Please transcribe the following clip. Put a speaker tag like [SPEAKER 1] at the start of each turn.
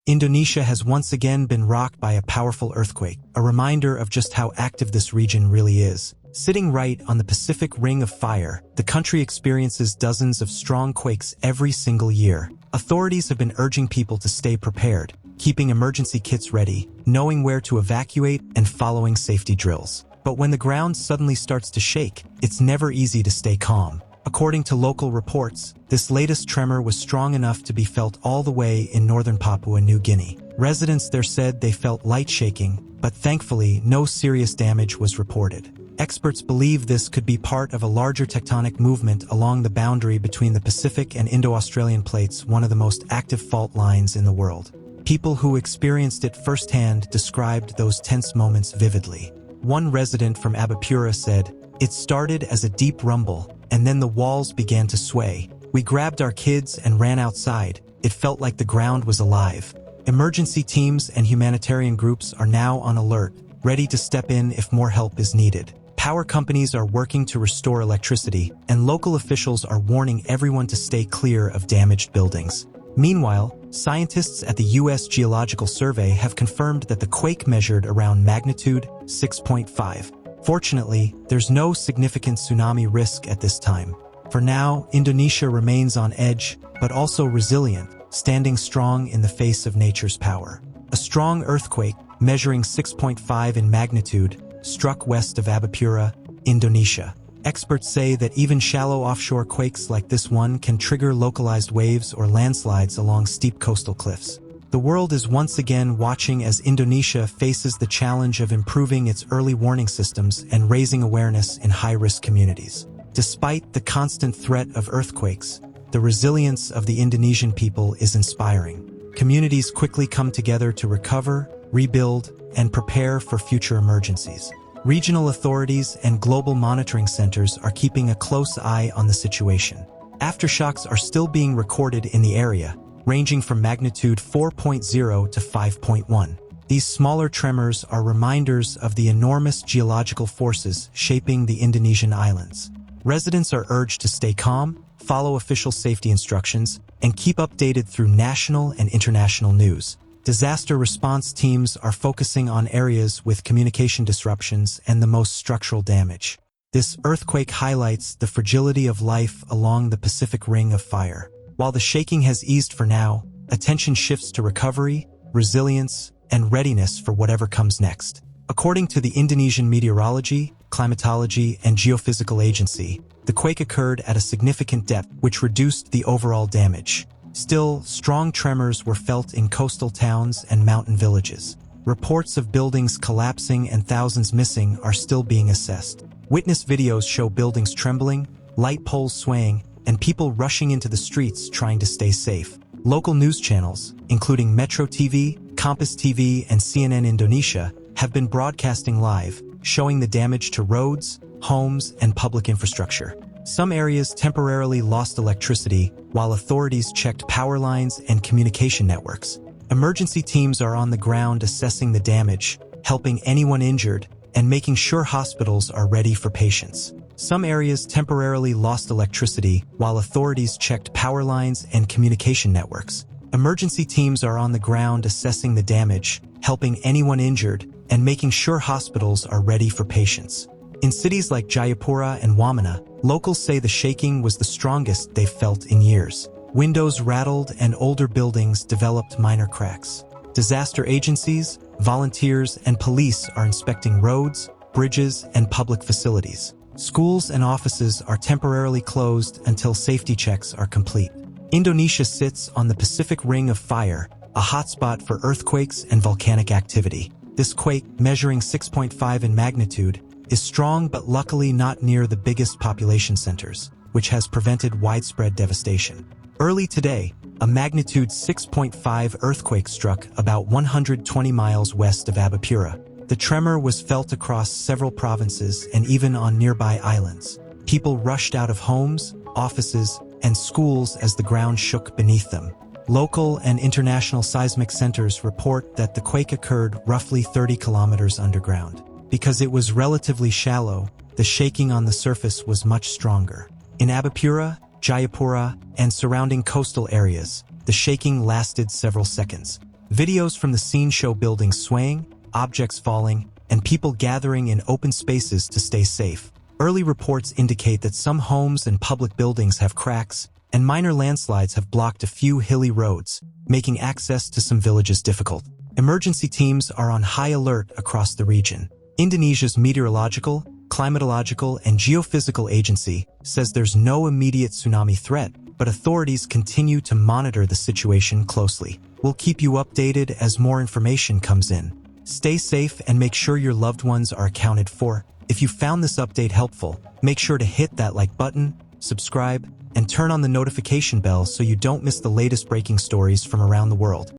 [SPEAKER 1] Indonesia has once again been rocked by a powerful earthquake, a reminder of just how active this region really is. Sitting right on the Pacific Ring of Fire, the country experiences dozens of strong quakes every single year. Authorities have been urging people to stay prepared, keeping emergency kits ready, knowing where to evacuate, and following safety drills. But when the ground suddenly starts to shake, it's never easy to stay calm. According to local reports, this latest tremor was strong enough to be felt all the way in northern Papua New Guinea. Residents there said they felt light shaking, but thankfully no serious damage was reported. Experts believe this could be part of a larger tectonic movement along the boundary between the Pacific and Indo-Australian plates, one of the most active fault lines in the world. People who experienced it firsthand described those tense moments vividly. One resident from Abapura said, "It started as a deep rumble, and then the walls began to sway. We grabbed our kids and ran outside. It felt like the ground was alive." Emergency teams and humanitarian groups are now on alert, ready to step in if more help is needed. Power companies are working to restore electricity, and local officials are warning everyone to stay clear of damaged buildings. Meanwhile, scientists at the U.S. Geological Survey have confirmed that the quake measured around magnitude 6.5. Fortunately, there's no significant tsunami risk at this time. For now, Indonesia remains on edge, but also resilient, standing strong in the face of nature's power. A strong earthquake, measuring 6.5 in magnitude, struck west of Abapura, Indonesia. Experts say that even shallow offshore quakes like this one can trigger localized waves or landslides along steep coastal cliffs. The world is once again watching as Indonesia faces the challenge of improving its early warning systems and raising awareness in high-risk communities. Despite the constant threat of earthquakes, the resilience of the Indonesian people is inspiring. Communities quickly come together to recover, rebuild, and prepare for future emergencies. Regional authorities and global monitoring centers are keeping a close eye on the situation. Aftershocks are still being recorded in the area, ranging from magnitude 4.0 to 5.1. These smaller tremors are reminders of the enormous geological forces shaping the Indonesian islands. Residents are urged to stay calm, follow official safety instructions, and keep updated through national and international news. Disaster response teams are focusing on areas with communication disruptions and the most structural damage. This earthquake highlights the fragility of life along the Pacific Ring of Fire. While the shaking has eased for now, attention shifts to recovery, resilience, and readiness for whatever comes next. According to the Indonesian Meteorology, Climatology, and Geophysical Agency, the quake occurred at a significant depth, which reduced the overall damage. Still, strong tremors were felt in coastal towns and mountain villages. Reports of buildings collapsing and thousands missing are still being assessed. Witness videos show buildings trembling, light poles swaying, and people rushing into the streets trying to stay safe. Local news channels, including Metro TV, Compass TV, and CNN Indonesia, have been broadcasting live, showing the damage to roads, homes, and public infrastructure. Some areas temporarily lost electricity, while authorities checked power lines and communication networks. Emergency teams are on the ground assessing the damage, helping anyone injured, and making sure hospitals are ready for patients. Some areas temporarily lost electricity, while authorities checked power lines and communication networks. Emergency teams are on the ground assessing the damage, helping anyone injured, and making sure hospitals are ready for patients. In cities like Jayapura and Wamena, locals say the shaking was the strongest they've felt in years. Windows rattled and older buildings developed minor cracks. Disaster agencies, volunteers, and police are inspecting roads, bridges, and public facilities. Schools and offices are temporarily closed until safety checks are complete. Indonesia sits on the Pacific Ring of Fire, a hotspot for earthquakes and volcanic activity. This quake, measuring 6.5 in magnitude, is strong but luckily not near the biggest population centers, which has prevented widespread devastation. Early today, a magnitude 6.5 earthquake struck about 120 miles west of Abapura. The tremor was felt across several provinces and even on nearby islands. People rushed out of homes, offices, and schools as the ground shook beneath them. Local and international seismic centers report that the quake occurred roughly 30 kilometers underground. Because it was relatively shallow, the shaking on the surface was much stronger. In Abapura, Jayapura, and surrounding coastal areas, the shaking lasted several seconds. Videos from the scene show buildings swaying, objects falling, and people gathering in open spaces to stay safe. Early reports indicate that some homes and public buildings have cracks, and minor landslides have blocked a few hilly roads, making access to some villages difficult. Emergency teams are on high alert across the region. Indonesia's Meteorological, Climatological, and Geophysical Agency says there's no immediate tsunami threat, but authorities continue to monitor the situation closely. We'll keep you updated as more information comes in. Stay safe and make sure your loved ones are accounted for. If you found this update helpful, make sure to hit that like button, subscribe, and turn on the notification bell so you don't miss the latest breaking stories from around the world.